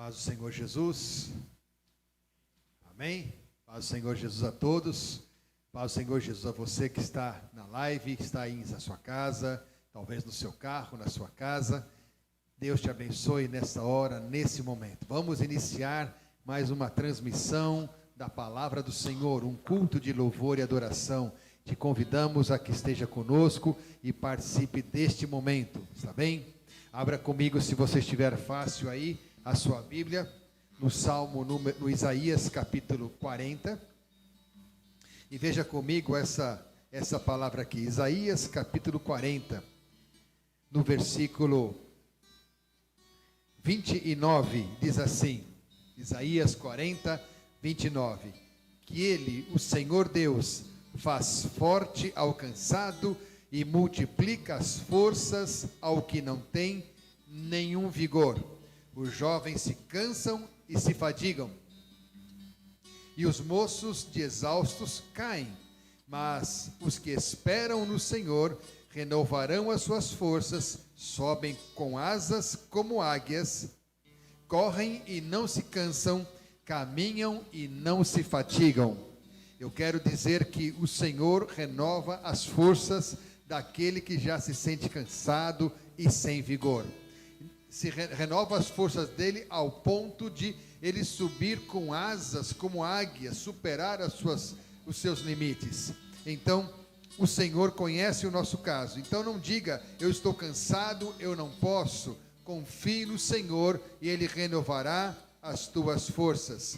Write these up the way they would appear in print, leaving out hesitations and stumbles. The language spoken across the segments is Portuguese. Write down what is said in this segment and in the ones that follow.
Paz do Senhor Jesus. Amém? Paz do Senhor Jesus a todos. Paz do Senhor Jesus a você que está na live, que está aí na sua casa, talvez no seu carro, na sua casa. Deus te abençoe nessa hora, nesse momento. Vamos iniciar mais uma transmissão da palavra do Senhor, um culto de louvor e adoração. Te convidamos a que esteja conosco e participe deste momento, está bem? Abra comigo, se você estiver fácil aí, a sua Bíblia, no Isaías capítulo 40. E veja comigo essa palavra aqui, Isaías capítulo 40, no versículo 29, diz assim, Isaías 40, 29, que ele, o Senhor Deus, faz forte ao cansado e multiplica as forças ao que não tem nenhum vigor. Os jovens se cansam e se fadigam, e os moços de exaustos caem, mas os que esperam no Senhor renovarão as suas forças, sobem com asas como águias, correm e não se cansam, caminham e não se fatigam. Eu quero dizer que o Senhor renova as forças daquele que já se sente cansado e sem vigor. Se renova as forças dele ao ponto de ele subir com asas como águia, superar os seus limites. Então, o Senhor conhece o nosso caso. Então não diga, eu estou cansado, eu não posso. Confie no Senhor e ele renovará as tuas forças.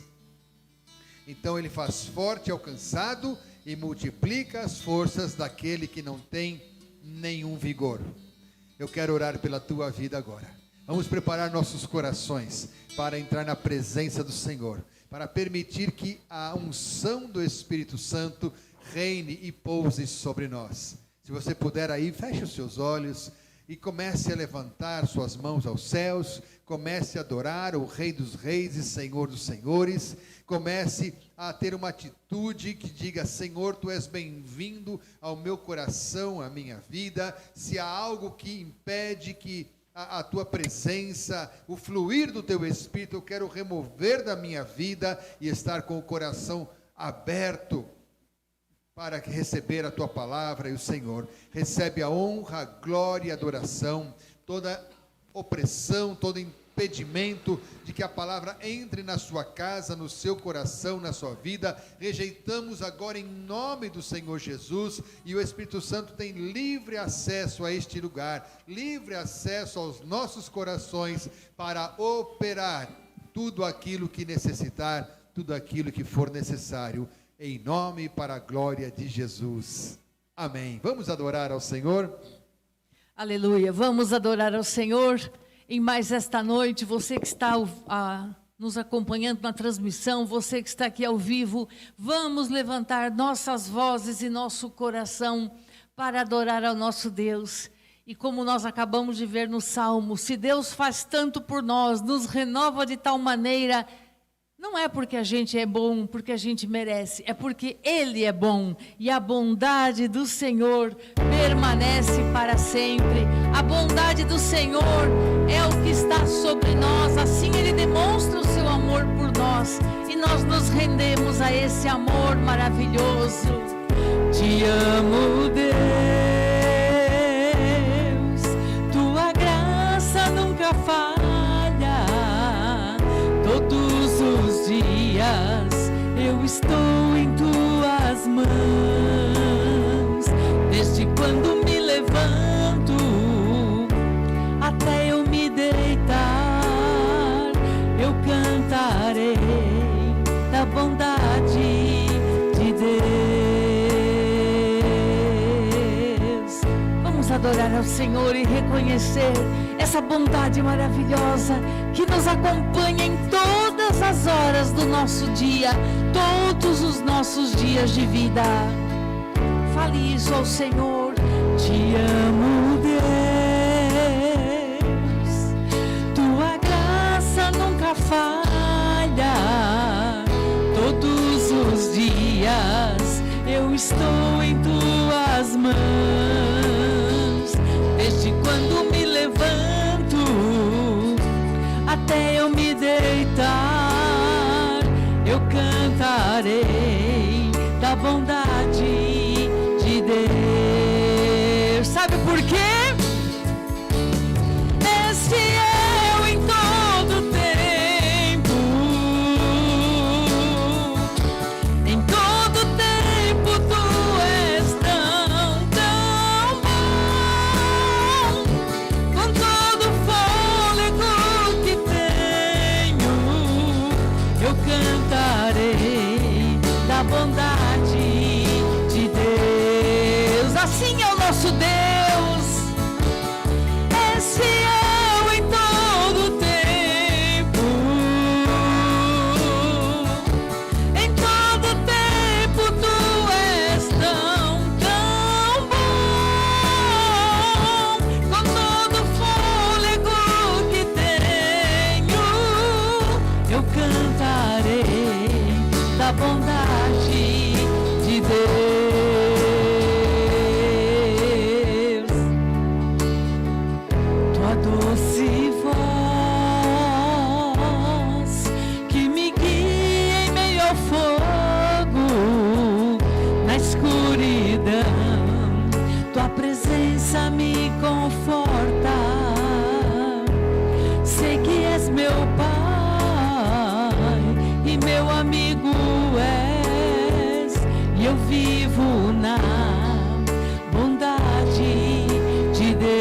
Então ele faz forte ao cansado e multiplica as forças daquele que não tem nenhum vigor. Eu quero orar pela tua vida agora. Vamos preparar nossos corações para entrar na presença do Senhor, para permitir que a unção do Espírito Santo reine e pouse sobre nós. Se você puder aí, feche os seus olhos e comece a levantar suas mãos aos céus, comece a adorar o Rei dos Reis e Senhor dos Senhores, comece a ter uma atitude que diga, Senhor, Tu és bem-vindo ao meu coração, à minha vida. Se há algo que impede que a Tua presença, o fluir do Teu Espírito, eu quero remover da minha vida e estar com o coração aberto para receber a Tua palavra. E o Senhor recebe a honra, a glória e a adoração, toda opressão, todo impedimento de que a palavra entre na sua casa, no seu coração, na sua vida, rejeitamos agora em nome do Senhor Jesus, e o Espírito Santo tem livre acesso a este lugar, livre acesso aos nossos corações, para operar tudo aquilo que necessitar, tudo aquilo que for necessário, em nome e para a glória de Jesus. Amém. Vamos adorar ao Senhor? Aleluia. Vamos adorar ao Senhor em mais esta noite. Você que está nos acompanhando na transmissão, você que está aqui ao vivo, vamos levantar nossas vozes e nosso coração para adorar ao nosso Deus. E como nós acabamos de ver no Salmo, se Deus faz tanto por nós, nos renova de tal maneira, não é porque a gente é bom, porque a gente merece, é porque Ele é bom, e a bondade do Senhor permanece para sempre. A bondade do Senhor é o que está sobre nós, assim Ele demonstra o seu amor por nós, e nós nos rendemos a esse amor maravilhoso. Te amo, Deus, Tua graça nunca falha, todos os dias eu estou em Tuas mãos, desde quando me levanto até eu me deitar, eu cantarei da bondade de Deus. Vamos adorar ao Senhor e reconhecer essa bondade maravilhosa que nos acompanha em todas as horas do nosso dia, todos os nossos dias de vida. Fale isso ao Senhor. Te amo, Deus, Tua graça nunca falha, todos os dias eu estou em Tuas mãos, desde quando me levanto até eu me deitar, cantarei da bondade de Deus. Sabe por quê? És fiel em todo tempo, em todo tempo tu és tão, tão bom. Com todo fôlego que tenho, eu cantarei da bondade de Deus. Assim é o nosso Deus. És fiel em todo tempo, em todo tempo tu és tão, tão bom. Com todo fôlego que tenho, eu cantarei da bondade de Deus. Tua doce voz que me guia em meio ao fogo, na escuridão, tua presença me conforta. Sei que és meu Pai e meu amigo és, e eu vivo na bondade de Deus.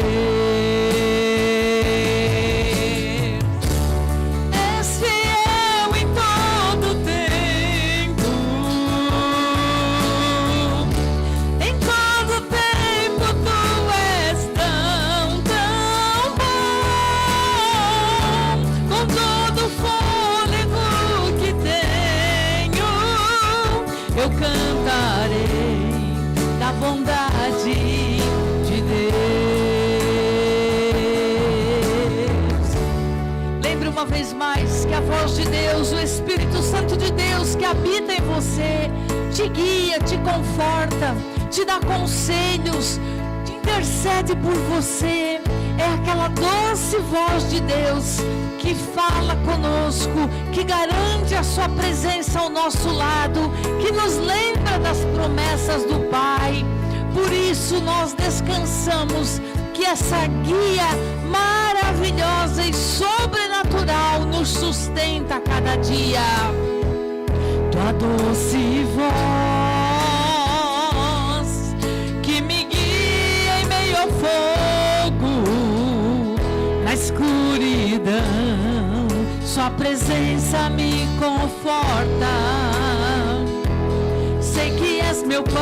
És fiel em todo tempo, em todo tempo tu és tão, tão bom. Com todo fôlego que tenho, eu cantarei da bondade de Deus. Lembre uma vez mais que a voz de Deus, o Espírito Santo de Deus que habita em você, te guia, te conforta, te dá conselhos, te intercede por você. É aquela doce voz de Deus que fala conosco, que garante a sua presença ao nosso lado, que nos lembra das promessas do Pai. Por isso nós descansamos que essa guia maravilhosa e sobrenatural nos sustenta a cada dia. Tua doce voz que me guia em meio ao fogo, na escuridão, sua presença me conforta. Sei que és meu Pai,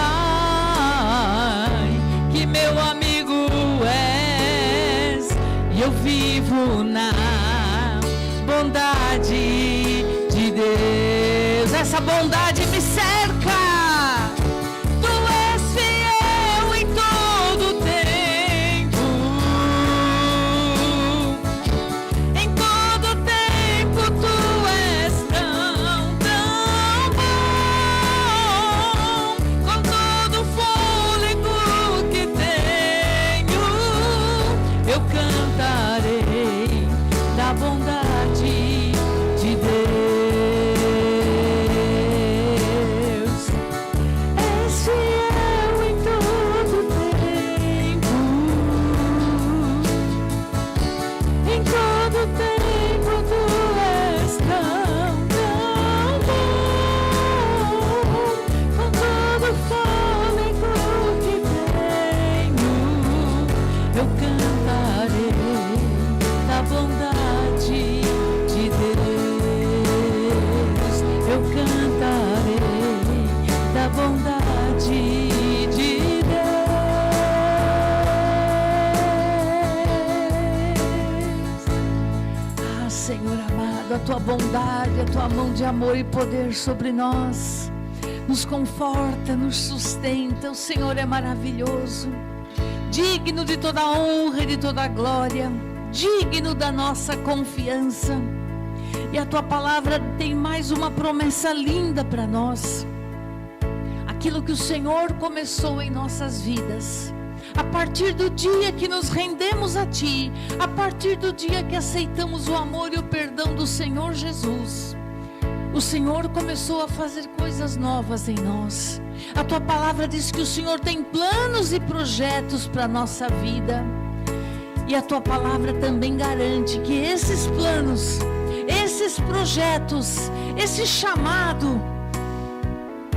que meu amigo és, e eu vivo na bondade de Deus. Essa bondade me cerca. Tu és fiel em todo tempo, em todo tempo tu és tão, tão bom. Com todo fôlego que tenho, eu cantarei da bondade de Deus. És fiel em todo tempo, em todo tempo tu és tão, tão bom. Com todo fôlego que tenho, eu cantarei da bondade de Deus. Eu cantarei da bondade de Deus. Ah, Senhor amado, a tua bondade, a tua mão de amor e poder sobre nós nos conforta, nos sustenta. O Senhor é maravilhoso, digno de toda a honra e de toda a glória, digno da nossa confiança. E a tua palavra tem mais uma promessa linda para nós. Aquilo que o Senhor começou em nossas vidas, a partir do dia que nos rendemos a Ti, a partir do dia que aceitamos o amor e o perdão do Senhor Jesus, O Senhor começou a fazer coisas novas em nós. A tua palavra diz que o Senhor tem planos e projetos para a nossa vida. E a tua palavra também garante que esses planos, esses projetos, esse chamado,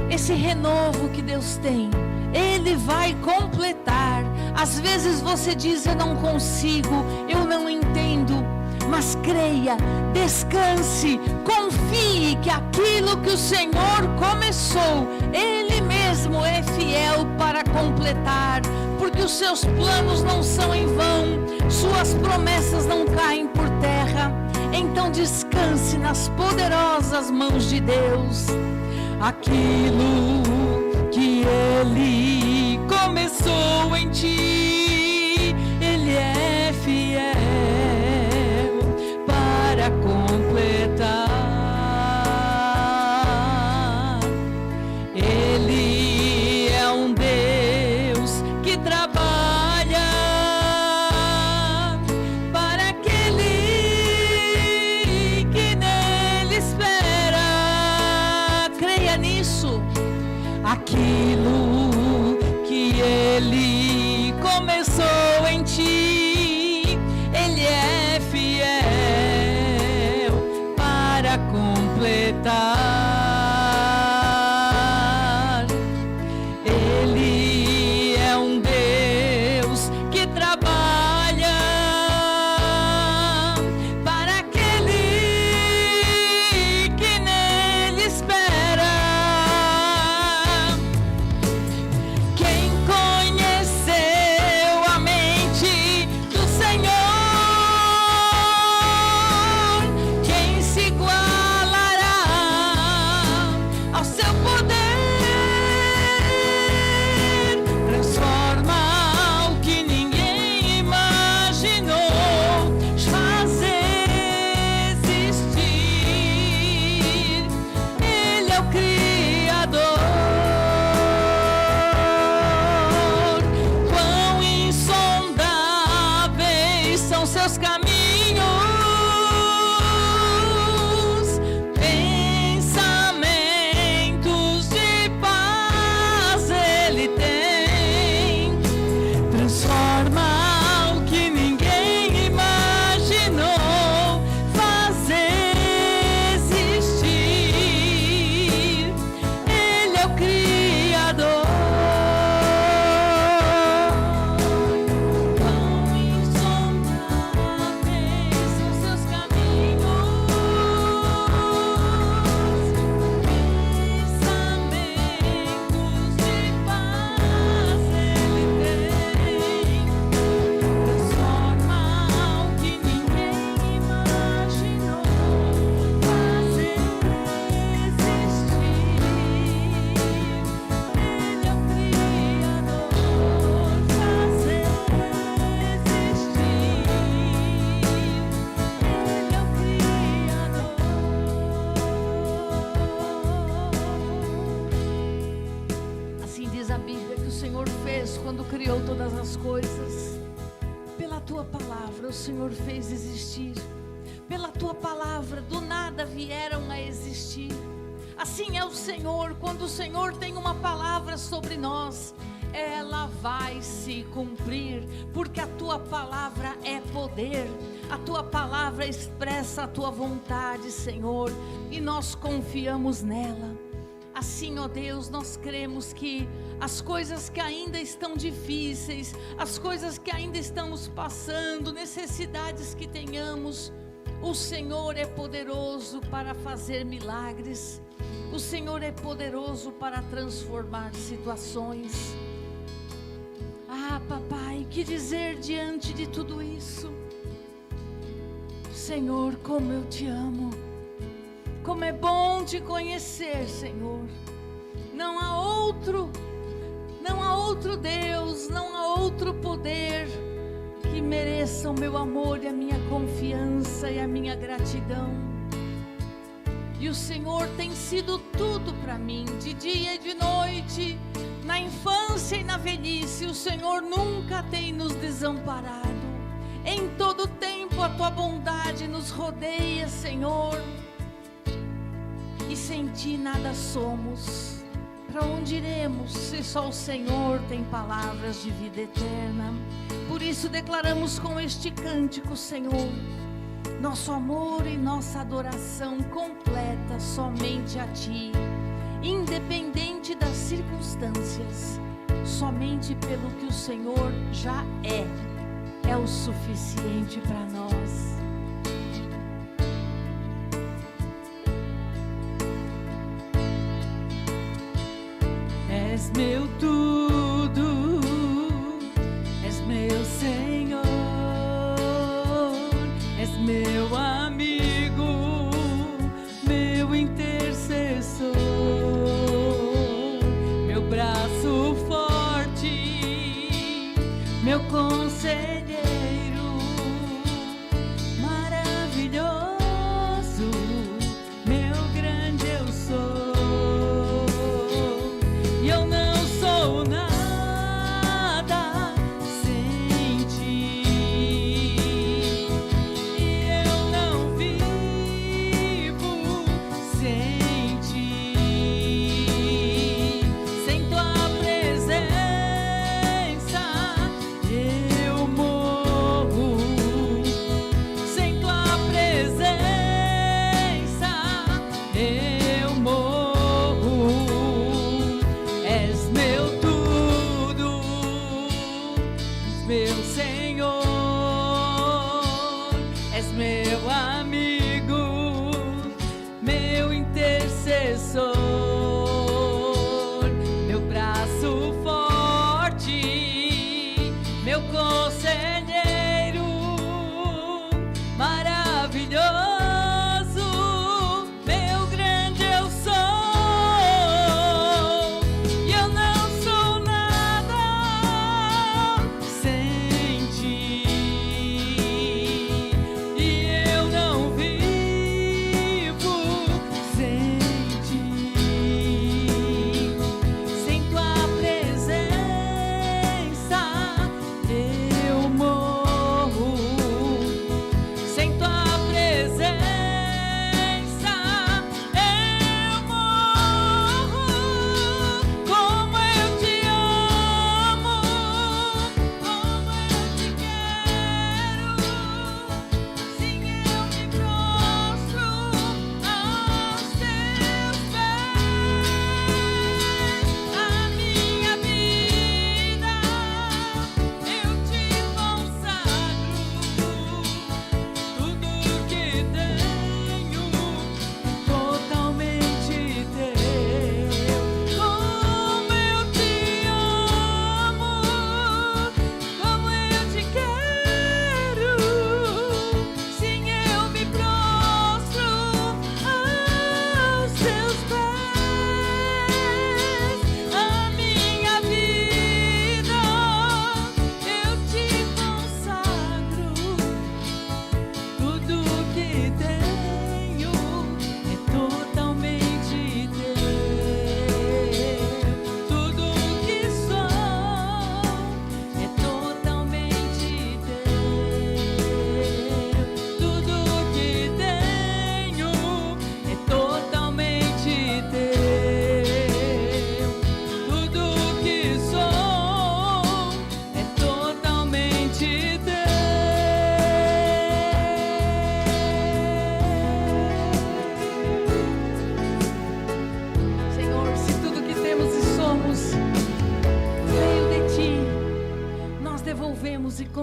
esse renovo que Deus tem, Ele vai completar. Às vezes você diz: eu não consigo, eu não entendo. Mas creia, descanse, confie que aquilo que o Senhor começou, Ele mesmo é fiel para completar. Porque os seus planos não são em vão, suas promessas não caem por terra. Então descanse nas poderosas mãos de Deus. Aquilo que Ele começou em ti, Ele é fiel para completar. Ele é um Deus que trabalha para aquele que nele espera. Creia nisso. Aquilo que Ele começou em ti, Ele é fiel para completar. Ele é um Deus que trabalha para aquele que nele espera. Quem conheceu a mente do Senhor? Quem se igualará ao seu poder? Transforma o que ninguém imaginou, fazer existir. Ele é o Criador. Quão insondáveis são seus caminhos, pensamentos de paz Ele tem. Transforma o que ninguém imaginou, fazer existir. Ele é o Criador. Quão insondáveis são seus caminhos, pensamentos de paz Ele tem. Transforma o que ninguém imaginou, fazer existir. Ele é o Criador, fazer existir. Ele é o Criador. Assim diz a Bíblia que o Senhor fez quando criou todas as coisas. Pela tua palavra o Senhor fez existir. Pela tua palavra do nada vieram a existir. Assim é o Senhor. Quando o Senhor tem uma palavra sobre nós, ela vai se cumprir, porque a tua palavra é poder. A tua palavra expressa a tua vontade, Senhor, e nós confiamos nela. Assim, ó Deus, nós cremos que as coisas que ainda estão difíceis, as coisas que ainda estamos passando, necessidades que tenhamos, o Senhor é poderoso para fazer milagres. O Senhor é poderoso para transformar situações. Ah, papai, que dizer diante de tudo isso? Senhor, como eu te amo. Como é bom te conhecer, Senhor. Não há outro Deus, não há outro poder que mereça o meu amor e a minha confiança e a minha gratidão. E o Senhor tem sido tudo para mim, de dia e de noite, na infância e na velhice. O Senhor nunca tem nos desamparado. Em todo tempo a tua bondade nos rodeia, Senhor. E e sem ti nada somos. Para onde iremos se só o Senhor tem palavras de vida eterna? Por isso declaramos com este cântico, Senhor, nosso amor e nossa adoração completa somente a ti, independente das circunstâncias, somente pelo que o Senhor já é o suficiente para nós. És meu tudo, és meu Senhor, és meu amigo, meu intercessor, meu braço forte, meu conselheiro, maravilhoso, meu grande eu sou.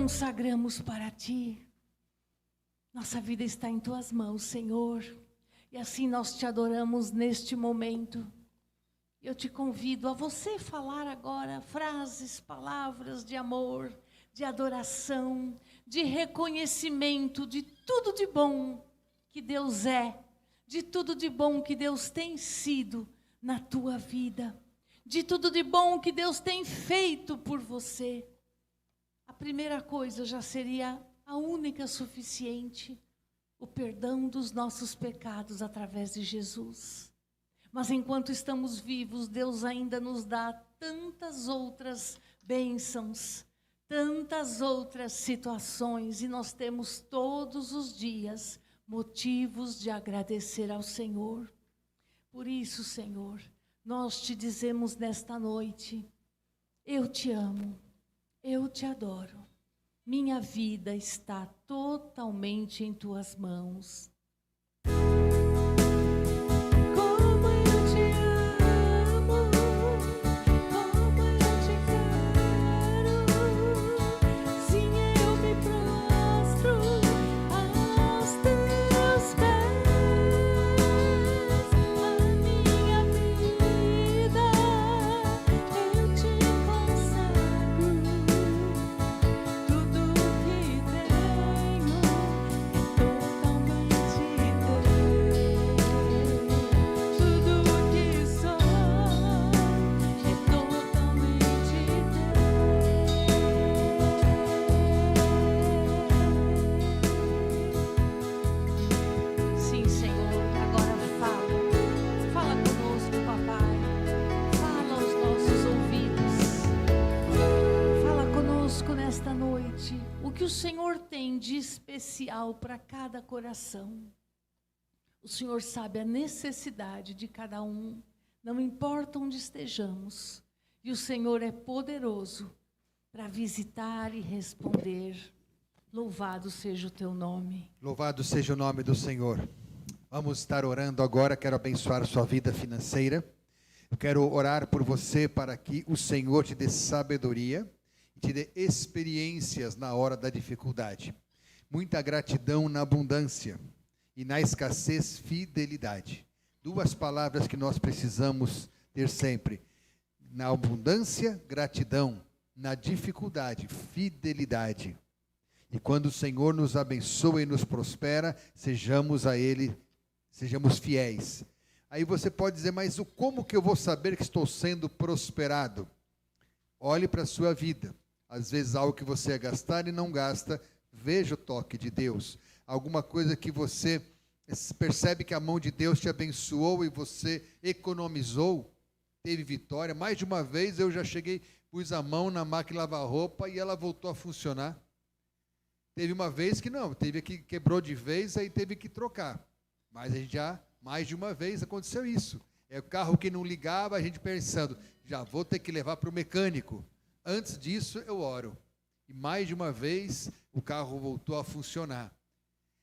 Consagramos para ti. Nossa vida está em tuas mãos, Senhor, e assim nós te adoramos neste momento. Eu te convido a você falar agora frases, palavras de amor, de adoração, de reconhecimento de tudo de bom que Deus é, de tudo de bom que Deus tem sido na tua vida, de tudo de bom que Deus tem feito por você. A primeira coisa já seria a única suficiente, o perdão dos nossos pecados através de Jesus. Mas enquanto estamos vivos, Deus ainda nos dá tantas outras bênçãos, tantas outras situações, e nós temos todos os dias motivos de agradecer ao Senhor. Por isso, Senhor, nós te dizemos nesta noite: eu te amo, eu te adoro. Minha vida está totalmente em tuas mãos. Como eu te amo, como eu te quero. Sim, eu me prostro aos teus pés. A minha vida eu te consagro. Tudo que tenho é totalmente teu. Tudo que sou é totalmente teu. Sim, Senhor, agora fala conosco, papai. Fala aos nossos ouvidos. Fala conosco nesta noite. O que o Senhor tem de especial para cada coração. O Senhor sabe a necessidade de cada um, não importa onde estejamos. E o Senhor é poderoso para visitar e responder. Louvado seja o teu nome. Louvado seja o nome do Senhor. Vamos estar orando agora. Quero abençoar a sua vida financeira. Eu quero orar por você para que o Senhor te dê sabedoria e te dê experiências na hora da dificuldade. Muita gratidão na abundância e na escassez, fidelidade. Duas palavras que nós precisamos ter sempre. Na abundância, gratidão. Na dificuldade, fidelidade. E quando o Senhor nos abençoa e nos prospera, sejamos a Ele, sejamos fiéis. Aí você pode dizer, mas como que eu vou saber que estou sendo prosperado? Olhe para a sua vida. Às vezes algo que você ia gastar e não gasta, veja o toque de Deus. Alguma coisa que você percebe que a mão de Deus te abençoou e você economizou, teve vitória. Mais de uma vez eu já cheguei, pus a mão na máquina de lavar roupa e ela voltou a funcionar. Teve uma vez que não, teve que quebrou de vez, aí teve que trocar. Mas a gente já, mais de uma vez aconteceu isso. É o carro que não ligava, a gente pensando, já vou ter que levar para o mecânico. Antes disso eu oro. E mais de uma vez o carro voltou a funcionar.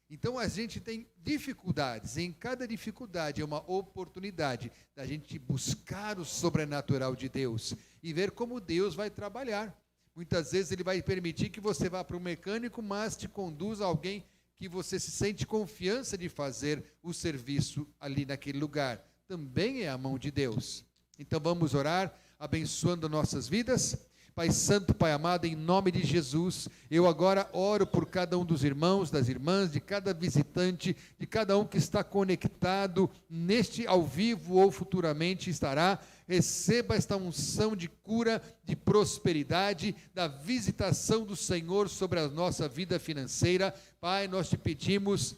Então a gente tem dificuldades, e em cada dificuldade é uma oportunidade da gente buscar o sobrenatural de Deus e ver como Deus vai trabalhar. Muitas vezes Ele vai permitir que você vá para o mecânico, mas te conduza a alguém que você se sente confiança de fazer o serviço ali naquele lugar. Também é a mão de Deus. Então vamos orar, abençoando nossas vidas. Pai Santo, Pai amado, em nome de Jesus, eu agora oro por cada um dos irmãos, das irmãs, de cada visitante, de cada um que está conectado neste ao vivo ou futuramente estará. Receba esta unção de cura, de prosperidade, da visitação do Senhor sobre a nossa vida financeira. Pai, nós te pedimos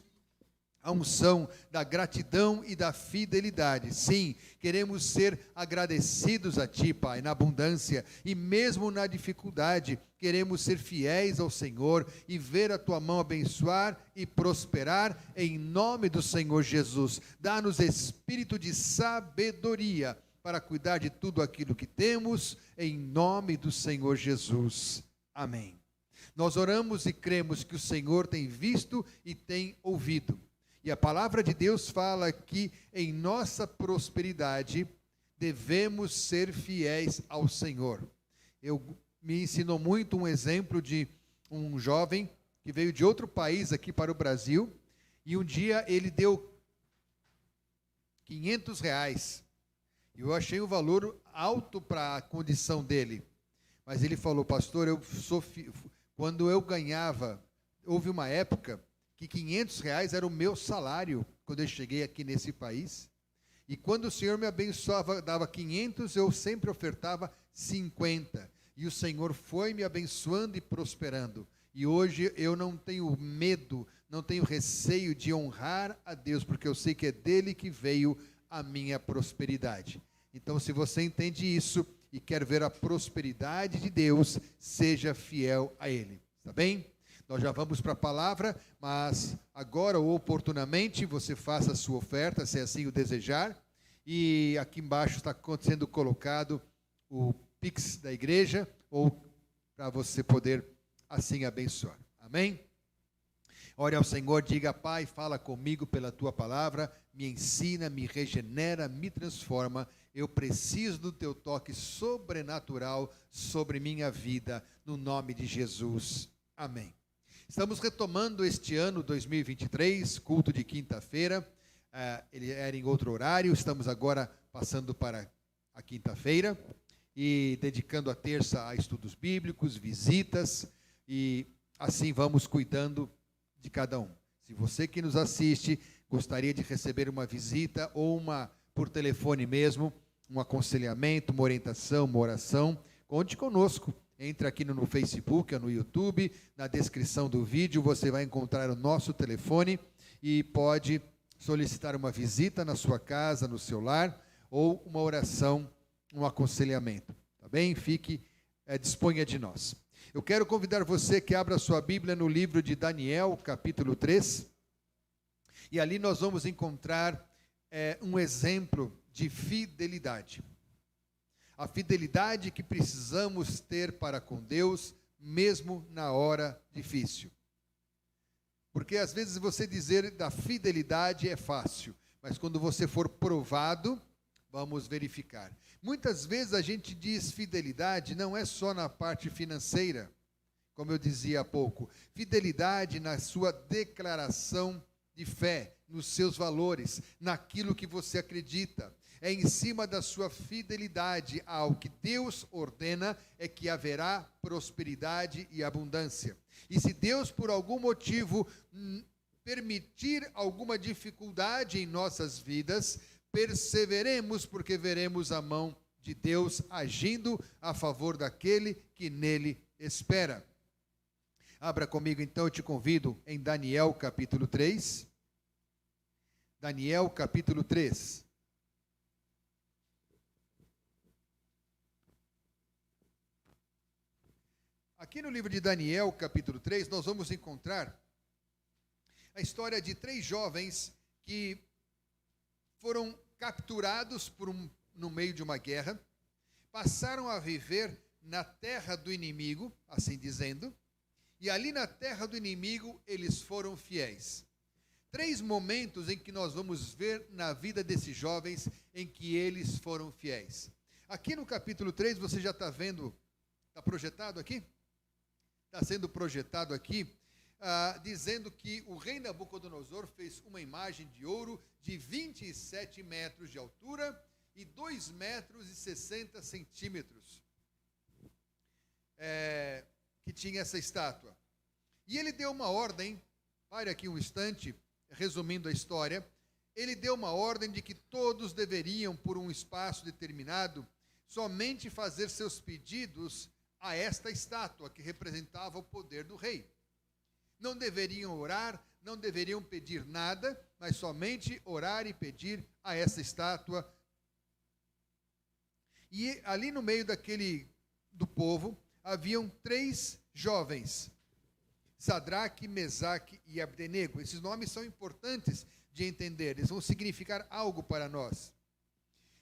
a unção da gratidão e da fidelidade. Sim, queremos ser agradecidos a Ti, Pai, na abundância e mesmo na dificuldade. Queremos ser fiéis ao Senhor e ver a Tua mão abençoar e prosperar em nome do Senhor Jesus. Dá-nos espírito de sabedoria para cuidar de tudo aquilo que temos, em nome do Senhor Jesus. Amém. Nós oramos e cremos que o Senhor tem visto e tem ouvido. E a palavra de Deus fala que em nossa prosperidade devemos ser fiéis ao Senhor. Me ensinou muito um exemplo de um jovem que veio de outro país aqui para o Brasil, e um dia ele deu R$500. Eu achei o valor alto para a condição dele. Mas ele falou, pastor, quando eu ganhava, houve uma época que R$500 era o meu salário, quando eu cheguei aqui nesse país. E quando o Senhor me abençoava, dava 500, eu sempre ofertava 50. E o Senhor foi me abençoando e prosperando. E hoje eu não tenho medo, não tenho receio de honrar a Deus, porque eu sei que é dele que veio a minha prosperidade. Então, se você entende isso e quer ver a prosperidade de Deus, seja fiel a Ele. Tá bem? Nós já vamos para a palavra, mas agora, oportunamente, você faça a sua oferta, se assim o desejar. e aqui embaixo está sendo colocado o Pix da igreja, ou para você poder assim abençoar. Amém? Ore ao Senhor, diga: Pai, fala comigo pela tua palavra, me ensina, me regenera, me transforma. Eu preciso do teu toque sobrenatural sobre minha vida, no nome de Jesus. Amém. Estamos retomando este ano 2023, culto de quinta-feira. Ele era em outro horário, estamos agora passando para a quinta-feira e dedicando a terça a estudos bíblicos, visitas, e assim vamos cuidando de cada um. Se você que nos assiste gostaria de receber uma visita ou por telefone mesmo, um aconselhamento, uma orientação, uma oração, conte conosco. Entre aqui no Facebook, no YouTube, na descrição do vídeo você vai encontrar o nosso telefone e pode solicitar uma visita na sua casa, no seu lar, ou uma oração, um aconselhamento. Tá bem? Disponha de nós. Eu quero convidar você que abra sua Bíblia no livro de Daniel, capítulo 3, e ali nós vamos encontrar um exemplo de fidelidade. A fidelidade que precisamos ter para com Deus, mesmo na hora difícil. Porque às vezes você dizer da fidelidade é fácil, mas quando você for provado, vamos verificar. Muitas vezes a gente diz fidelidade não é só na parte financeira, como eu dizia há pouco. Fidelidade na sua declaração de fé, nos seus valores, naquilo que você acredita. É em cima da sua fidelidade ao que Deus ordena é que haverá prosperidade e abundância. E se Deus, por algum motivo, permitir alguma dificuldade em nossas vidas, perseveremos, porque veremos a mão de Deus agindo a favor daquele que nele espera. Abra comigo então, eu te convido em Daniel capítulo 3. Daniel capítulo 3. Aqui no livro de Daniel capítulo 3, nós vamos encontrar a história de 3 jovens que foram capturados no meio de uma guerra, passaram a viver na terra do inimigo, assim dizendo, e ali na terra do inimigo eles foram fiéis. 3 momentos em que nós vamos ver na vida desses jovens em que eles foram fiéis. Aqui no capítulo 3, você já está vendo, está projetado aqui? Está sendo projetado aqui, dizendo que o rei Nabucodonosor fez uma imagem de ouro de 27 metros de altura e 2 metros e 60 centímetros, que tinha essa estátua. E ele deu uma ordem, pare aqui um instante, resumindo a história, ele deu uma ordem de que todos deveriam, por um espaço determinado, somente fazer seus pedidos a esta estátua, que representava o poder do rei. Não deveriam orar, não deveriam pedir nada, mas somente orar e pedir a essa estátua. E ali no meio do povo, haviam 3 jovens, Sadraque, Mesaque e Abdenego. Esses nomes são importantes de entender, eles vão significar algo para nós.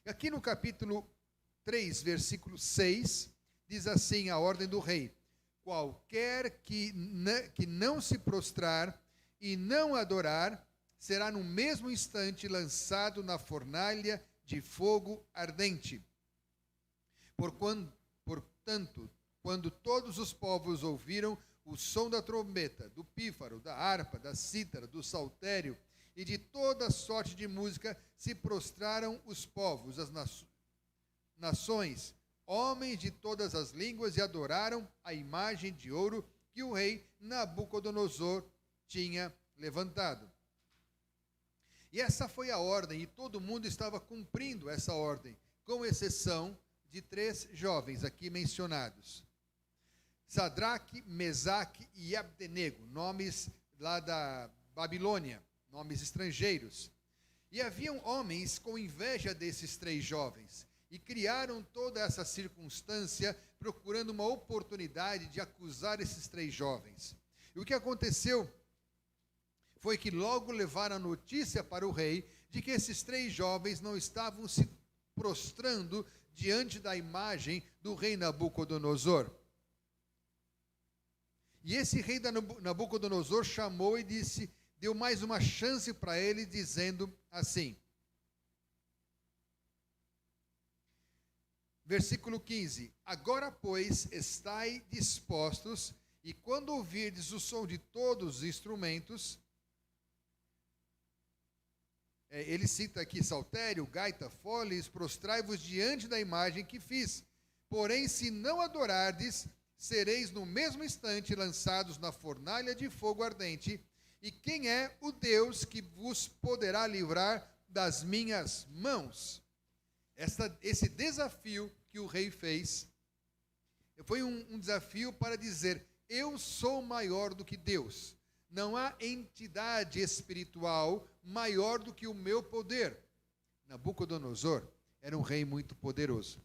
Aqui no capítulo 3, versículo 6, diz assim a ordem do rei: qualquer que não se prostrar e não adorar, será no mesmo instante lançado na fornalha de fogo ardente. Portanto, quando todos os povos ouviram o som da trombeta, do pífaro, da harpa, da cítara, do saltério e de toda sorte de música, se prostraram os povos, as nações, homens de todas as línguas, e adoraram a imagem de ouro que o rei Nabucodonosor tinha levantado. E essa foi a ordem, e todo mundo estava cumprindo essa ordem, com exceção de 3 jovens aqui mencionados. Sadraque, Mesaque e Abdenego, nomes lá da Babilônia, nomes estrangeiros. E haviam homens com inveja desses 3 jovens, e criaram toda essa circunstância, procurando uma oportunidade de acusar esses 3 jovens. E o que aconteceu foi que logo levaram a notícia para o rei de que esses 3 jovens não estavam se prostrando diante da imagem do rei Nabucodonosor. E esse rei Nabucodonosor chamou e disse, deu mais uma chance para ele, dizendo assim, versículo 15, agora, pois, estai dispostos, e quando ouvirdes o som de todos os instrumentos, ele cita aqui saltério, gaita, foles, prostrai-vos diante da imagem que fiz. Porém, se não adorardes, sereis no mesmo instante lançados na fornalha de fogo ardente. E quem é o Deus que vos poderá livrar das minhas mãos? Esse desafio que o rei fez, foi um desafio para dizer, eu sou maior do que Deus. Não há entidade espiritual maior do que o meu poder. Nabucodonosor era um rei muito poderoso.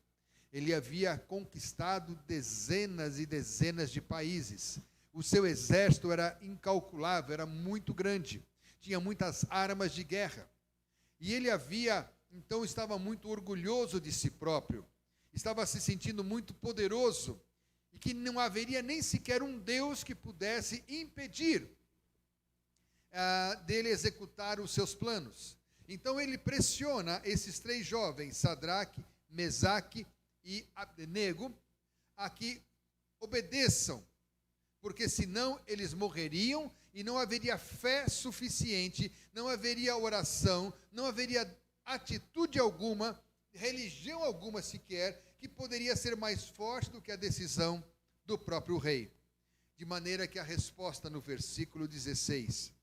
Ele havia conquistado dezenas e dezenas de países. O seu exército era incalculável, era muito grande. Tinha muitas armas de guerra. E ele então estava muito orgulhoso de si próprio. Estava se sentindo muito poderoso. E que não haveria nem sequer um Deus que pudesse impedir dele executar os seus planos. Então ele pressiona esses 3 jovens, Sadraque, Mesaque e Abdenego, a que obedeçam, porque senão eles morreriam e não haveria fé suficiente, não haveria oração, não haveria atitude alguma, religião alguma sequer, que poderia ser mais forte do que a decisão do próprio rei. De maneira que a resposta no versículo 16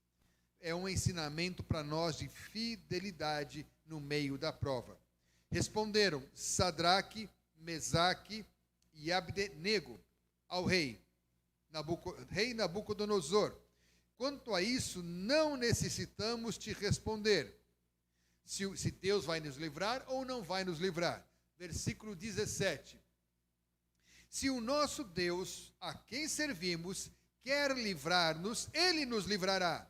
é um ensinamento para nós de fidelidade no meio da prova. Responderam Sadraque, Mesaque e Abdenego ao rei Nabucodonosor. Quanto a isso, não necessitamos te responder, se Deus vai nos livrar ou não vai nos livrar. Versículo 17. Se o nosso Deus, a quem servimos, quer livrar-nos, ele nos livrará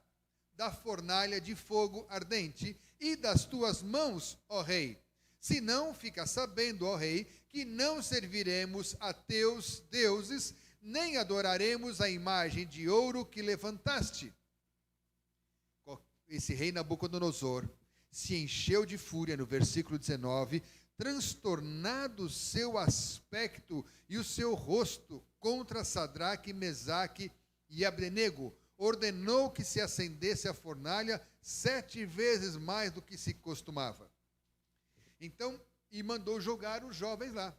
da fornalha de fogo ardente e das tuas mãos, ó rei. Se não, fica sabendo, ó rei, que não serviremos a teus deuses, nem adoraremos a imagem de ouro que levantaste. Esse rei Nabucodonosor se encheu de fúria no versículo 19, transtornado o seu aspecto e o seu rosto contra Sadraque, Mesaque e Abdenego, ordenou que se acendesse a fornalha 7 vezes mais do que se costumava. Então, e mandou jogar os jovens lá.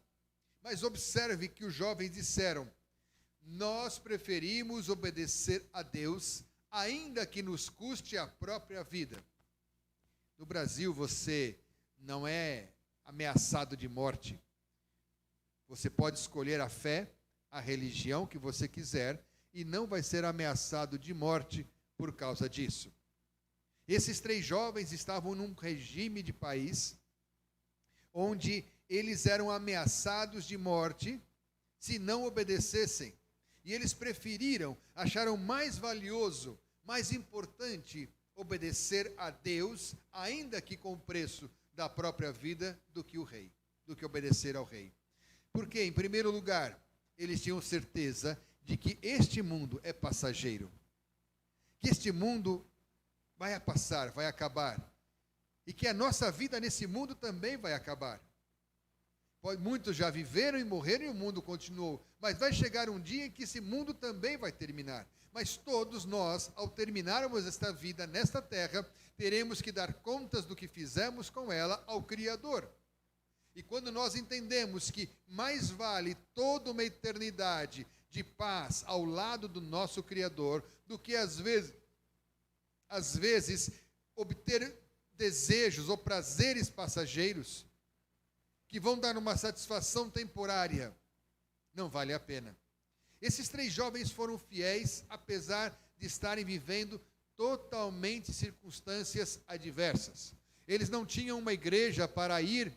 Mas observe que os jovens disseram, nós preferimos obedecer a Deus, ainda que nos custe a própria vida. No Brasil, você não é ameaçado de morte. Você pode escolher a fé, a religião que você quiser, e não vai ser ameaçado de morte por causa disso. Esses 3 jovens estavam num regime de país onde eles eram ameaçados de morte se não obedecessem. E eles preferiram, acharam mais valioso, mais importante obedecer a Deus, ainda que com o preço da própria vida, do que o rei, do que obedecer ao rei. Porque, em primeiro lugar, eles tinham certeza de que este mundo é passageiro, que este mundo vai passar, vai acabar, e que a nossa vida nesse mundo também vai acabar. Muitos já viveram e morreram e o mundo continuou, mas vai chegar um dia em que esse mundo também vai terminar. Mas todos nós, ao terminarmos esta vida nesta terra, teremos que dar contas do que fizemos com ela ao Criador. E quando nós entendemos que mais vale toda uma eternidade de paz ao lado do nosso Criador, do que às vezes obter desejos ou prazeres passageiros, que vão dar uma satisfação temporária, não vale a pena. Esses 3 jovens foram fiéis, apesar de estarem vivendo totalmente circunstâncias adversas. Eles não tinham uma igreja para ir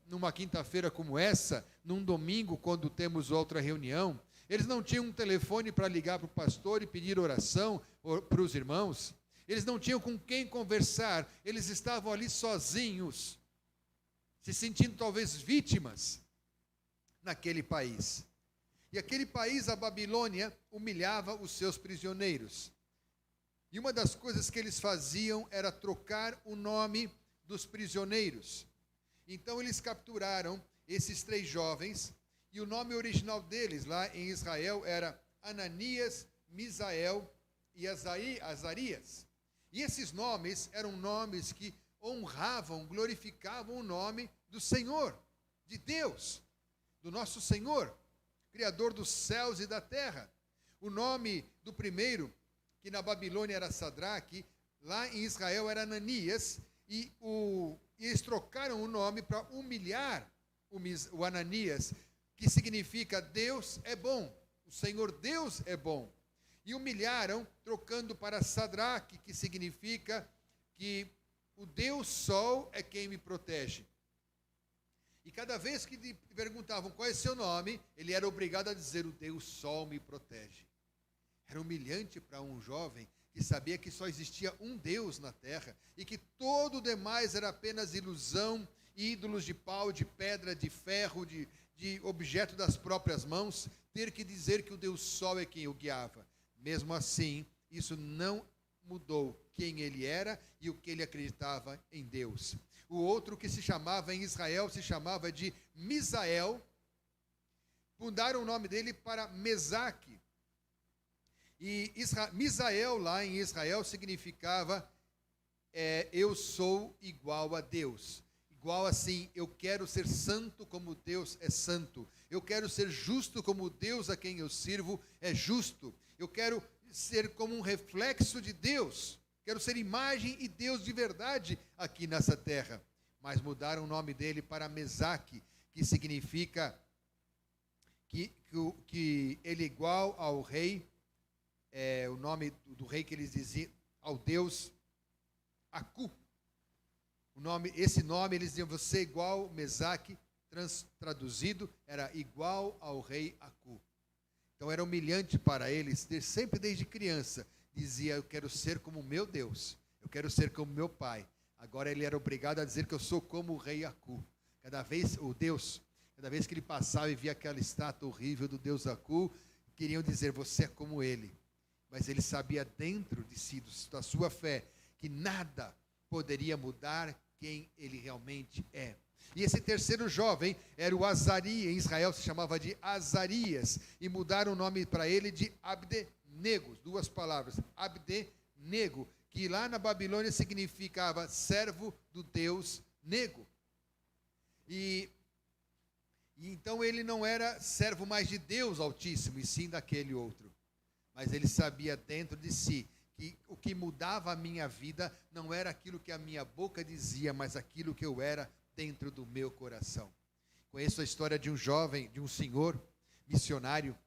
numa quinta-feira como essa, num domingo, quando temos outra reunião. Eles não tinham um telefone para ligar para o pastor e pedir oração para os irmãos. Eles não tinham com quem conversar, eles estavam ali sozinhos, se sentindo talvez vítimas naquele país. E aquele país, a Babilônia, humilhava os seus prisioneiros. E uma das coisas que eles faziam era trocar o nome dos prisioneiros. Então eles capturaram esses 3 jovens, e o nome original deles lá em Israel era Ananias, Misael e Azarias. E esses nomes eram nomes que honravam, glorificavam o nome do Senhor, de Deus, do nosso Senhor, Criador dos céus e da terra. O nome do primeiro, que na Babilônia era Sadraque, lá em Israel era Ananias, e eles trocaram o nome para humilhar o Ananias, que significa Deus é bom, o Senhor Deus é bom. E humilharam, trocando para Sadraque, que significa que o Deus Sol é quem me protege. E cada vez que lhe perguntavam qual é seu nome, ele era obrigado a dizer: o Deus Sol me protege. Era humilhante para um jovem que sabia que só existia um Deus na terra e que todo o demais era apenas ilusão, ídolos de pau, de pedra, de ferro, de objeto das próprias mãos, ter que dizer que o Deus Sol é quem o guiava. Mesmo assim, isso não mudou quem ele era e o que ele acreditava em Deus. O outro, que se chamava em Israel, se chamava de Misael. Mudaram o nome dele para Mesaque. E Misael lá em Israel significava eu sou igual a Deus. Igual assim, eu quero ser santo como Deus é santo. Eu quero ser justo como Deus a quem eu sirvo é justo. Eu quero ser como um reflexo de Deus. Quero ser imagem e Deus de verdade aqui nessa terra. Mas mudaram o nome dele para Mesaque, que significa que ele é igual ao rei, o nome do rei que eles diziam, ao Deus Acu. Esse nome eles diziam, você é igual, Mesaque, traduzido, era igual ao rei Acu. Então era humilhante para eles, sempre desde criança, dizia, eu quero ser como meu Deus, eu quero ser como meu pai. Agora ele era obrigado a dizer que eu sou como o rei Acu. Cada vez que ele passava e via aquela estátua horrível do Deus Acu, queriam dizer, você é como ele. Mas ele sabia dentro de si, da sua fé, que nada poderia mudar quem ele realmente é. E esse terceiro jovem era o Azarias, em Israel se chamava de Azarias, e mudaram o nome para ele de Abdenego, 2 palavras, Abdenego, que lá na Babilônia significava servo do Deus Nego. E então ele não era servo mais de Deus Altíssimo, e sim daquele outro. Mas ele sabia dentro de si que o que mudava a minha vida não era aquilo que a minha boca dizia, mas aquilo que eu era dentro do meu coração. Conheço a história de um jovem, de um senhor missionário,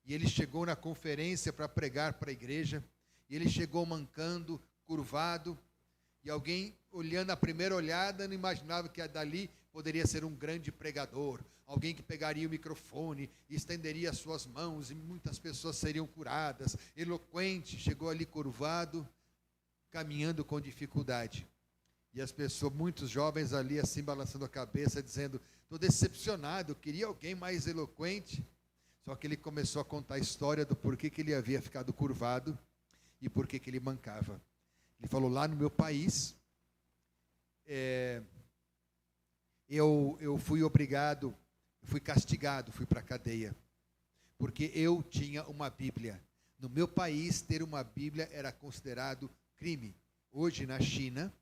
e ele chegou na conferência para pregar para a igreja, e ele chegou mancando, curvado, e alguém, olhando a primeira olhada, não imaginava que dali poderia ser um grande pregador, alguém que pegaria o microfone e estenderia as suas mãos, e muitas pessoas seriam curadas, eloquente, chegou ali curvado, caminhando com dificuldade. E as pessoas, muitos jovens ali assim balançando a cabeça, dizendo, estou decepcionado, eu queria alguém mais eloquente. Só que ele começou a contar a história do porquê que ele havia ficado curvado e porquê que ele mancava. Ele falou, lá no meu país, eu fui obrigado, fui castigado, fui para a cadeia, porque eu tinha uma Bíblia. No meu país, ter uma Bíblia era considerado crime. Hoje, na China,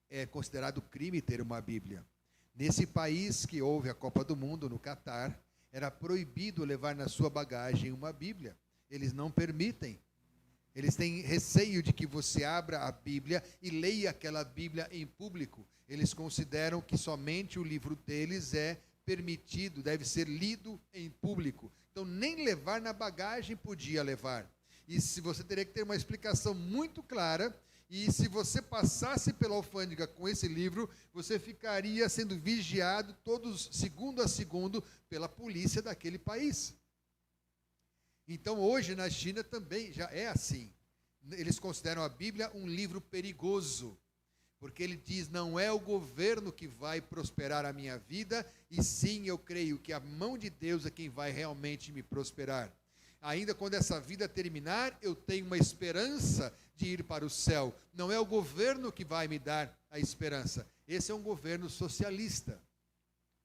é considerado crime ter uma Bíblia. Nesse país que houve a Copa do Mundo, no Catar, era proibido levar na sua bagagem uma Bíblia. Eles não permitem. Eles têm receio de que você abra a Bíblia e leia aquela Bíblia em público. Eles consideram que somente o livro deles é permitido, deve ser lido em público. Então, nem levar na bagagem podia levar. E se você teria que ter uma explicação muito clara, e se você passasse pela alfândega com esse livro, você ficaria sendo vigiado todos, segundo a segundo, pela polícia daquele país. Então, hoje na China também já é assim. Eles consideram a Bíblia um livro perigoso, porque ele diz: não é o governo que vai prosperar a minha vida, e sim, eu creio que a mão de Deus é quem vai realmente me prosperar. Ainda quando essa vida terminar, eu tenho uma esperança de ir para o céu. Não é o governo que vai me dar a esperança. Esse é um governo socialista,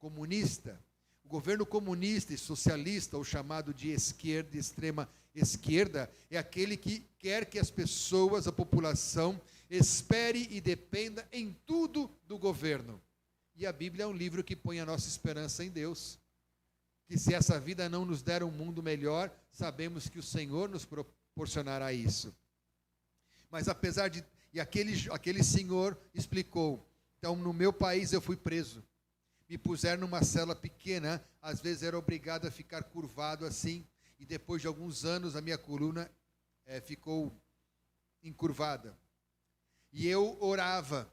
comunista. O governo comunista e socialista, ou chamado de esquerda, de extrema esquerda, é aquele que quer que as pessoas, a população, espere e dependa em tudo do governo. E a Bíblia é um livro que põe a nossa esperança em Deus. Que se essa vida não nos der um mundo melhor, sabemos que o Senhor nos proporcionará isso. Mas apesar de... E aquele senhor explicou: então no meu país eu fui preso. Me puseram numa cela pequena, às vezes era obrigado a ficar curvado assim, e depois de alguns anos a minha coluna ficou encurvada. E eu orava,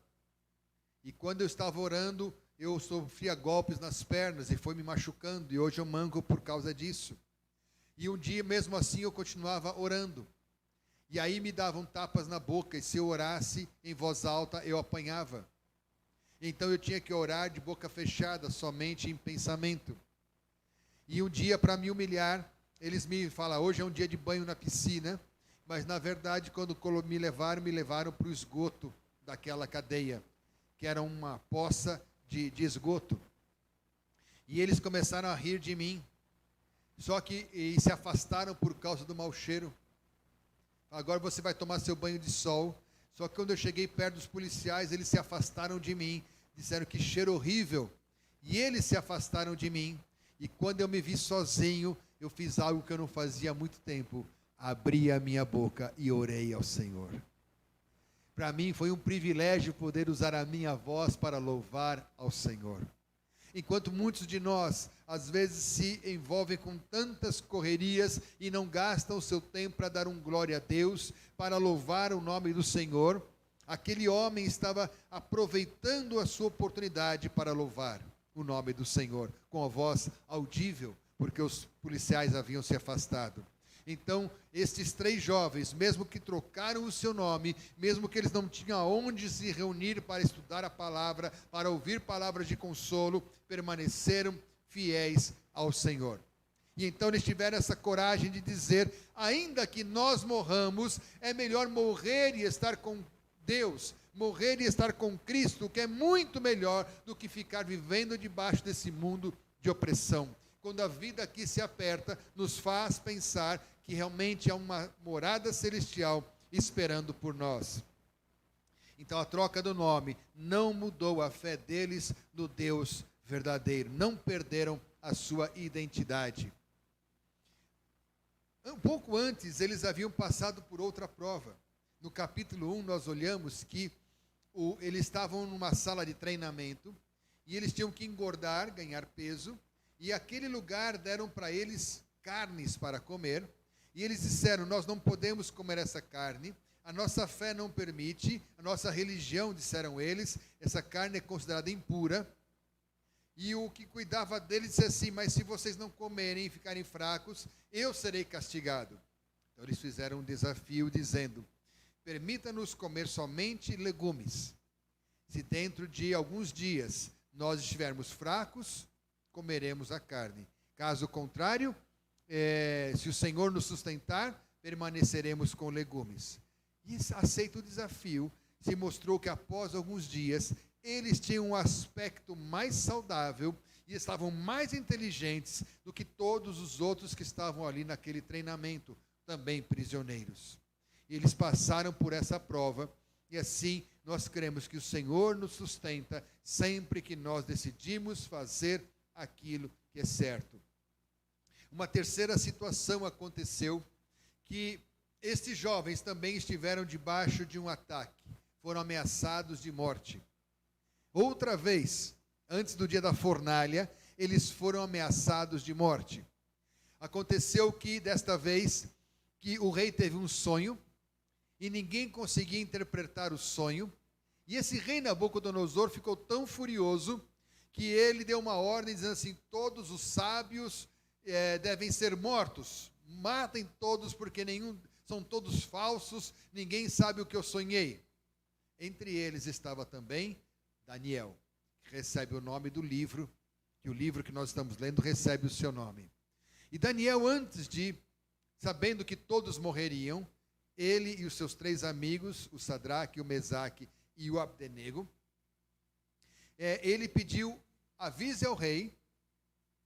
e quando eu estava orando, eu sofria golpes nas pernas e foi me machucando, e hoje eu manco por causa disso. E um dia, mesmo assim, eu continuava orando. E aí me davam tapas na boca, e se eu orasse em voz alta, eu apanhava. Então eu tinha que orar de boca fechada, somente em pensamento. E um dia, para me humilhar, eles me falaram: hoje é um dia de banho na piscina, mas na verdade, quando me levaram para o esgoto daquela cadeia, que era uma poça de esgoto. E eles começaram a rir de mim, e se afastaram por causa do mau cheiro. Agora você vai tomar seu banho de sol. Só que quando eu cheguei perto dos policiais, eles se afastaram de mim, disseram que cheiro horrível, e eles se afastaram de mim. E quando eu me vi sozinho, eu fiz algo que eu não fazia há muito tempo: abri a minha boca e orei ao Senhor. Para mim foi um privilégio poder usar a minha voz para louvar ao Senhor. Enquanto muitos de nós, às vezes, se envolvem com tantas correrias e não gastam o seu tempo para dar glória a Deus, para louvar o nome do Senhor, aquele homem estava aproveitando a sua oportunidade para louvar o nome do Senhor, com a voz audível, porque os policiais haviam se afastado. Então, estes 3 jovens, mesmo que trocaram o seu nome, mesmo que eles não tinham aonde se reunir para estudar a palavra, para ouvir palavras de consolo, permaneceram fiéis ao Senhor. E então eles tiveram essa coragem de dizer: ainda que nós morramos, é melhor morrer e estar com Deus, morrer e estar com Cristo, que é muito melhor do que ficar vivendo debaixo desse mundo de opressão. Quando a vida aqui se aperta, nos faz pensar que realmente há uma morada celestial esperando por nós. Então a troca do nome não mudou a fé deles no Deus verdadeiro, não perderam a sua identidade. Um pouco antes, eles haviam passado por outra prova. No capítulo 1, nós olhamos que eles estavam numa sala de treinamento, e eles tinham que engordar, ganhar peso, e aquele lugar deram para eles carnes para comer, e eles disseram: nós não podemos comer essa carne, a nossa fé não permite, a nossa religião, disseram eles, essa carne é considerada impura. E o que cuidava deles disse assim: mas se vocês não comerem e ficarem fracos, eu serei castigado. Então eles fizeram um desafio dizendo: permita-nos comer somente legumes. Se dentro de alguns dias nós estivermos fracos, comeremos a carne. Caso contrário, se o Senhor nos sustentar, permaneceremos com legumes. E aceita o desafio. Se mostrou que após alguns dias, eles tinham um aspecto mais saudável e estavam mais inteligentes do que todos os outros que estavam ali naquele treinamento, também prisioneiros. E eles passaram por essa prova, e assim nós cremos que o Senhor nos sustenta sempre que nós decidimos fazer aquilo que é certo. Uma terceira situação aconteceu, que estes jovens também estiveram debaixo de um ataque, foram ameaçados de morte. Outra vez, antes do dia da fornalha, eles foram ameaçados de morte. Aconteceu que, desta vez, que o rei teve um sonho, e ninguém conseguia interpretar o sonho, e esse rei Nabucodonosor ficou tão furioso, que ele deu uma ordem dizendo assim: todos os sábios devem ser mortos, matem todos, porque são todos falsos, ninguém sabe o que eu sonhei. Entre eles estava também Daniel, que recebe o nome do livro, que o livro que nós estamos lendo recebe o seu nome. E Daniel, sabendo que todos morreriam, ele e os seus 3 amigos, o Sadraque, o Mesaque e o Abdenego, ele pediu: avise ao rei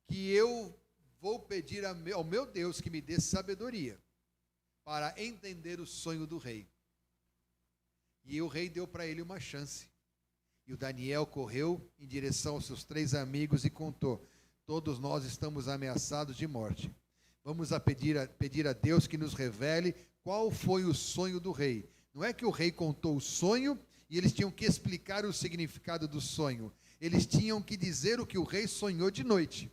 que eu vou pedir ao meu Deus que me dê sabedoria para entender o sonho do rei. E o rei deu para ele uma chance. E o Daniel correu em direção aos seus 3 amigos e contou: todos nós estamos ameaçados de morte. Vamos pedir a Deus que nos revele qual foi o sonho do rei. Não é que o rei contou o sonho e eles tinham que explicar o significado do sonho. Eles tinham que dizer o que o rei sonhou de noite.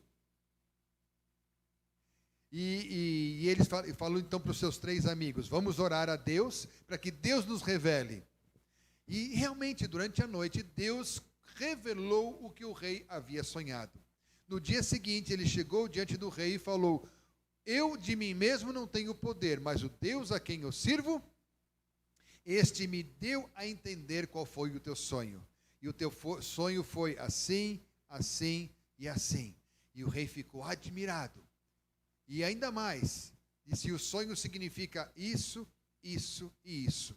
E ele falou então para os seus 3 amigos: vamos orar a Deus para que Deus nos revele. E realmente, durante a noite, Deus revelou o que o rei havia sonhado. No dia seguinte, ele chegou diante do rei e falou: eu de mim mesmo não tenho poder, mas o Deus a quem eu sirvo, este me deu a entender qual foi o teu sonho. E o teu sonho foi assim, assim e assim. E o rei ficou admirado. E ainda mais, disse: o sonho significa isso, isso e isso.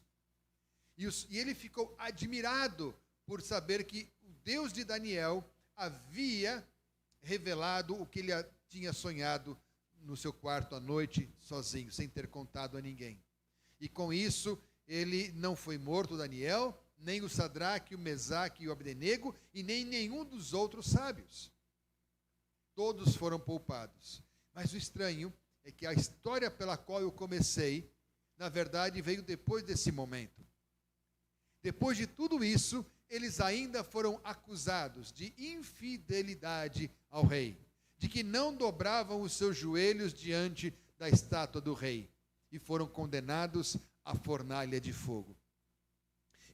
E ele ficou admirado por saber que o Deus de Daniel havia revelado o que ele tinha sonhado no seu quarto à noite, sozinho, sem ter contado a ninguém. E com isso, ele não foi morto, Daniel, nem o Sadraque, o Mesaque e o Abdenego, e nem nenhum dos outros sábios. Todos foram poupados. Mas o estranho é que a história pela qual eu comecei, na verdade, veio depois desse momento. Depois de tudo isso, eles ainda foram acusados de infidelidade ao rei, de que não dobravam os seus joelhos diante da estátua do rei, e foram condenados à fornalha de fogo.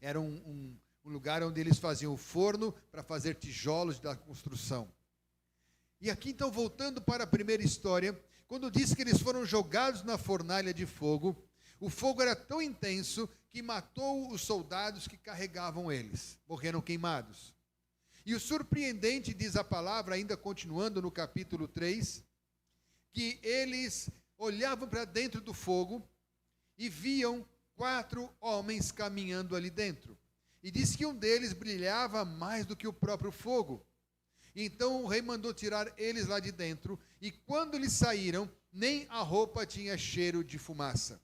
Era um lugar onde eles faziam o forno para fazer tijolos da construção. E aqui então, voltando para a primeira história, quando diz que eles foram jogados na fornalha de fogo, o fogo era tão intenso que matou os soldados que carregavam eles, morreram queimados. E o surpreendente, diz a palavra, ainda continuando no capítulo 3, que eles olhavam para dentro do fogo e viam 4 homens caminhando ali dentro. E diz que um deles brilhava mais do que o próprio fogo. Então o rei mandou tirar eles lá de dentro, e quando eles saíram, nem a roupa tinha cheiro de fumaça.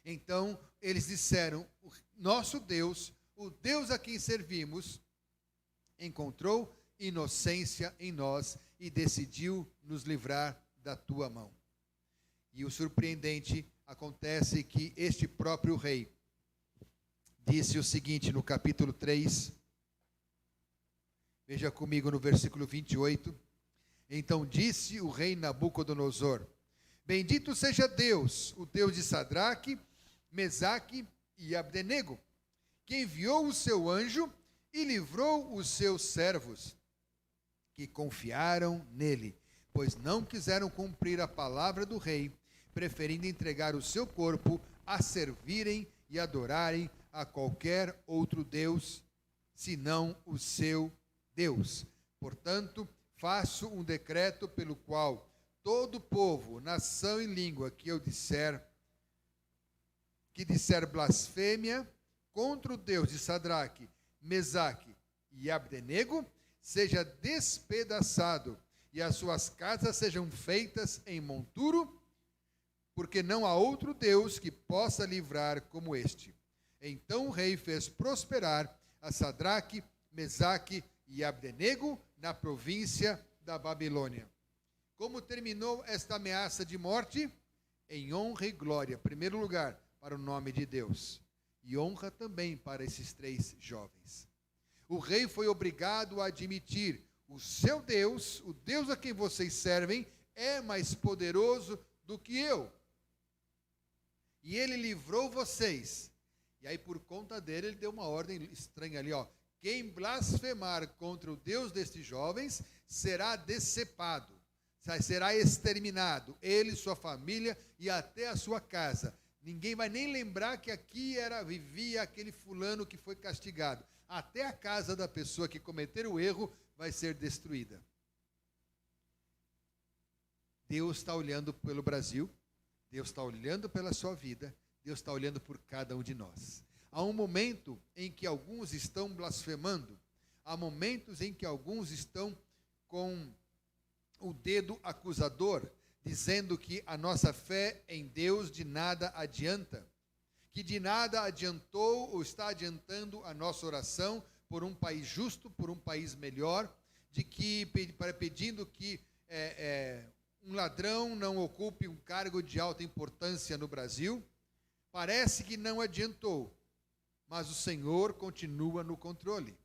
Então eles disseram: o nosso Deus, o Deus a quem servimos, encontrou inocência em nós e decidiu nos livrar da tua mão. E o surpreendente acontece que este próprio rei disse o seguinte no capítulo 3, veja comigo no versículo 28, então disse o rei Nabucodonosor: bendito seja Deus, o Deus de Sadraque, Mesaque e Abdenego, que enviou o seu anjo e livrou os seus servos, que confiaram nele, pois não quiseram cumprir a palavra do rei, preferindo entregar o seu corpo a servirem e adorarem a qualquer outro Deus, senão o seu Deus. Portanto, faço um decreto pelo qual todo povo, nação e língua que disser blasfêmia contra o Deus de Sadraque, Mesaque e Abdenego, seja despedaçado, e as suas casas sejam feitas em monturo, porque não há outro Deus que possa livrar como este. Então o rei fez prosperar a Sadraque, Mesaque e Abdenego na província da Babilônia. Como terminou esta ameaça de morte? Em honra e glória, em primeiro lugar, para o nome de Deus, e honra também para esses 3 jovens. O rei foi obrigado a admitir: o seu Deus, o Deus a quem vocês servem, é mais poderoso do que eu. E ele livrou vocês. E aí, por conta dele, ele deu uma ordem estranha ali, ó: quem blasfemar contra o Deus destes jovens será decepado, será exterminado, ele, sua família e até a sua casa. Ninguém vai nem lembrar que aqui vivia aquele fulano que foi castigado. Até a casa da pessoa que cometer o erro vai ser destruída. Deus está olhando pelo Brasil, Deus está olhando pela sua vida, Deus está olhando por cada um de nós. Há um momento em que alguns estão blasfemando, há momentos em que alguns estão com o dedo acusador, dizendo que a nossa fé em Deus de nada adianta, que de nada adiantou ou está adiantando a nossa oração por um país justo, por um país melhor, pedindo que um ladrão não ocupe um cargo de alta importância no Brasil. Parece que não adiantou, mas o Senhor continua no controle.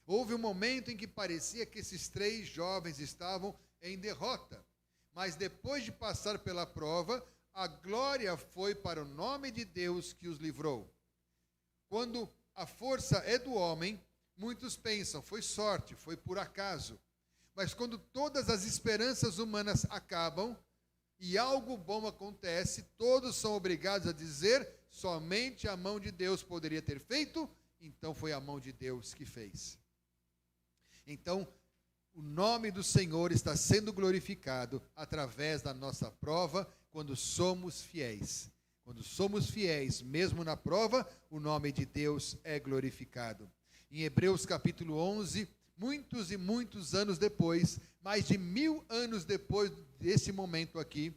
Houve um momento em que parecia que esses 3 jovens estavam em derrota, mas depois de passar pela prova, a glória foi para o nome de Deus que os livrou. Quando a força é do homem, muitos pensam, foi sorte, foi por acaso. Mas quando todas as esperanças humanas acabam e algo bom acontece, todos são obrigados a dizer, somente a mão de Deus poderia ter feito, então foi a mão de Deus que fez. Então, o nome do Senhor está sendo glorificado através da nossa prova, quando somos fiéis. Quando somos fiéis, mesmo na prova, o nome de Deus é glorificado. Em Hebreus capítulo 11, muitos e muitos anos depois, mais de 1000 anos depois desse momento aqui,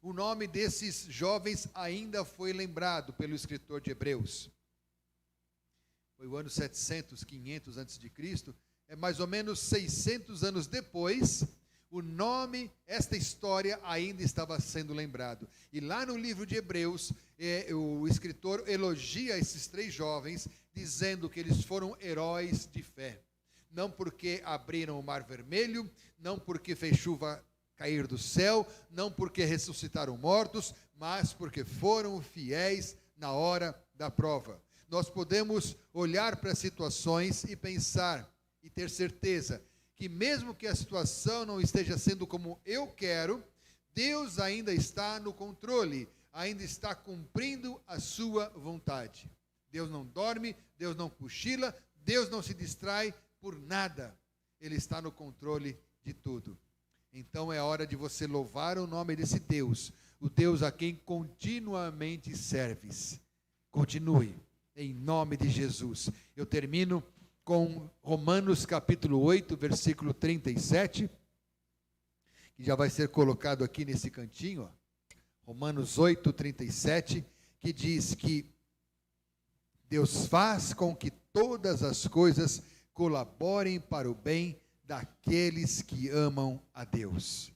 o nome desses jovens ainda foi lembrado pelo escritor de Hebreus. Foi o ano 700, 500 antes de Cristo, é mais ou menos 600 anos depois, esta história ainda estava sendo lembrado. E lá no livro de Hebreus, o escritor elogia esses 3 jovens, dizendo que eles foram heróis de fé. Não porque abriram o mar vermelho, não porque fez chuva cair do céu, não porque ressuscitaram mortos, mas porque foram fiéis na hora da prova. Nós podemos olhar para situações e pensar, e ter certeza que mesmo que a situação não esteja sendo como eu quero, Deus ainda está no controle, ainda está cumprindo a sua vontade. Deus não dorme, Deus não cochila, Deus não se distrai por nada. Ele está no controle de tudo. Então é hora de você louvar o nome desse Deus, o Deus a quem continuamente serves. Continue, em nome de Jesus. Eu termino com Romanos capítulo 8, versículo 37, que já vai ser colocado aqui nesse cantinho, ó. Romanos 8, 37, que diz que Deus faz com que todas as coisas colaborem para o bem daqueles que amam a Deus.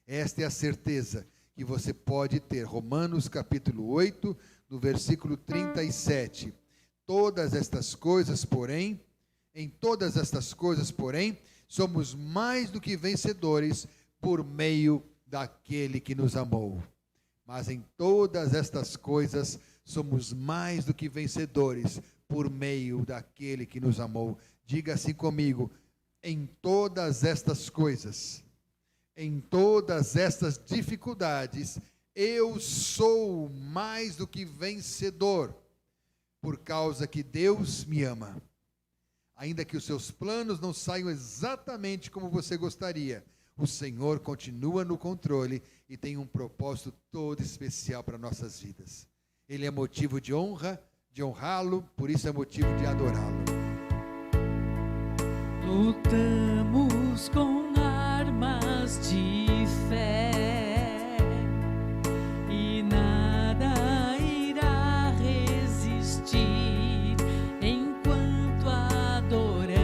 Esta é a certeza que você pode ter. Romanos capítulo 8, no versículo 37. Em todas estas coisas, porém, somos mais do que vencedores por meio daquele que nos amou. Mas em todas estas coisas somos mais do que vencedores por meio daquele que nos amou. Diga assim comigo: em todas estas coisas, em todas estas dificuldades, eu sou mais do que vencedor, por causa que Deus me ama. Ainda que os seus planos não saiam exatamente como você gostaria, o Senhor continua no controle e tem um propósito todo especial para nossas vidas. Ele é motivo de honra, de honrá-lo, por isso é motivo de adorá-lo. Lutamos com armas de fé e nada irá resistir enquanto adoramos.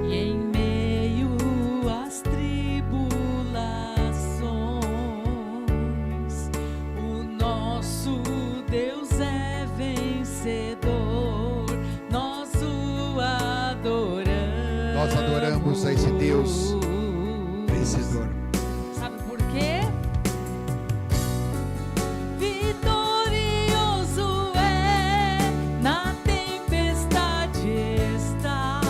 E em meio às tribulações, o nosso Deus é vencedor, nós o adoramos. Nós adoramos a esse Deus vencedor. Sabe por quê? Vitorioso é, na tempestade está,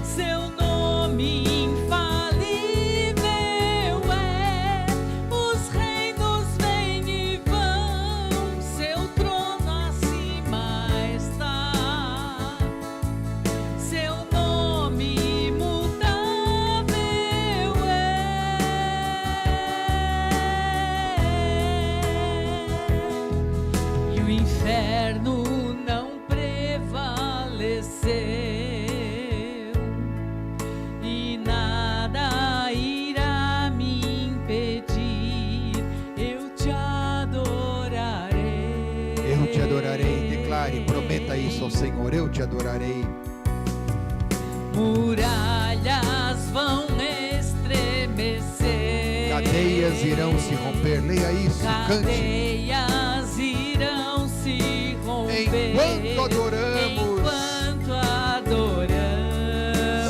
seu nome isso ao Senhor, eu te adorarei. Muralhas vão estremecer, Cadeias irão se romper. Leia isso, cante. cadeias irão se romper, Enquanto adoramos. enquanto adoramos.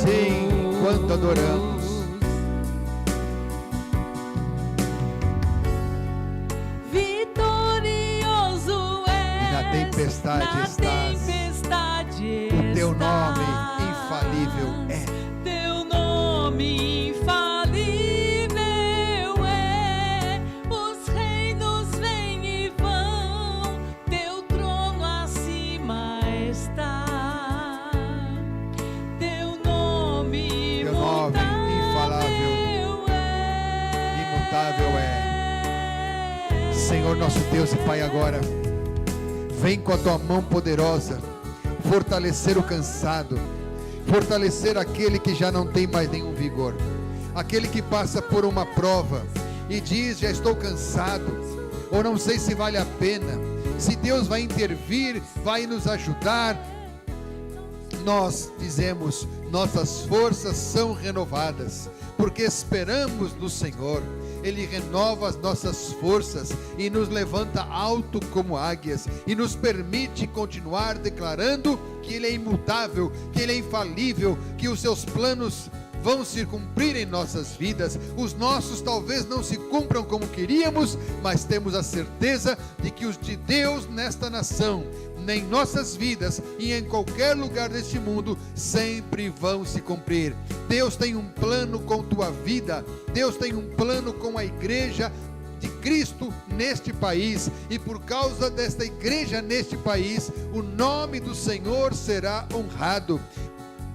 Sim, enquanto adoramos. Vitorioso és, Na tempestade estás. O teu nome infalível é. Teu nome infalível é. Os reinos vêm e vão, teu trono acima está. Teu nome infalível é. Imutável é. Senhor nosso Deus e Pai, agora vem com a tua mão poderosa fortalecer o cansado, fortalecer aquele que já não tem mais nenhum vigor, aquele que passa por uma prova e diz: já estou cansado, ou não sei se vale a pena, se Deus vai intervir, vai nos ajudar. Nós dizemos: nossas forças são renovadas, porque esperamos no Senhor. Ele renova as nossas forças e nos levanta alto como águias e nos permite continuar declarando que Ele é imutável, que Ele é infalível, que os seus planos vão se cumprir em nossas vidas. Os nossos talvez não se cumpram como queríamos, mas temos a certeza de que os de Deus nesta nação, em nossas vidas e em qualquer lugar deste mundo, sempre vão se cumprir. Deus tem um plano com tua vida, Deus tem um plano com a igreja de Cristo neste país, e por causa desta igreja neste país, o nome do Senhor será honrado.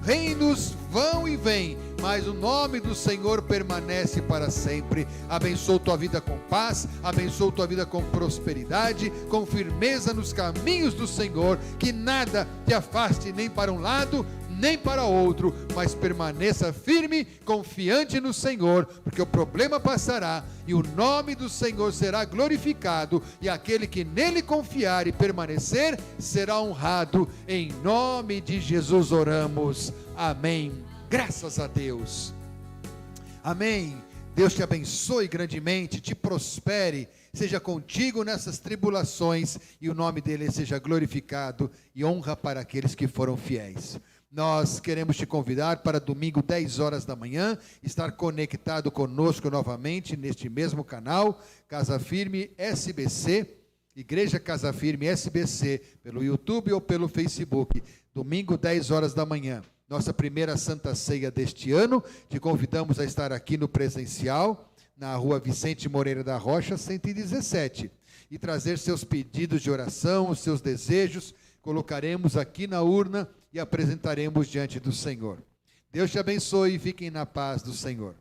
Reinos vão e vêm, mas o nome do Senhor permanece para sempre. Abençoo tua vida com paz, abençoo tua vida com prosperidade, com firmeza nos caminhos do Senhor, que nada te afaste nem para um lado, nem para outro, mas permaneça firme, confiante no Senhor, porque o problema passará e o nome do Senhor será glorificado, e aquele que nele confiar e permanecer será honrado. Em nome de Jesus oramos, amém. Graças a Deus, amém. Deus te abençoe grandemente, te prospere, seja contigo nessas tribulações, e o nome dele seja glorificado, e honra para aqueles que foram fiéis. Nós queremos te convidar para domingo, 10 horas da manhã, estar conectado conosco novamente neste mesmo canal, Casa Firme SBC, Igreja Casa Firme SBC, pelo YouTube ou pelo Facebook, domingo, 10 horas da manhã. Nossa primeira Santa Ceia deste ano. Te convidamos a estar aqui no presencial, na rua Vicente Moreira da Rocha, 117, e trazer seus pedidos de oração, os seus desejos, colocaremos aqui na urna e apresentaremos diante do Senhor. Deus te abençoe e fiquem na paz do Senhor.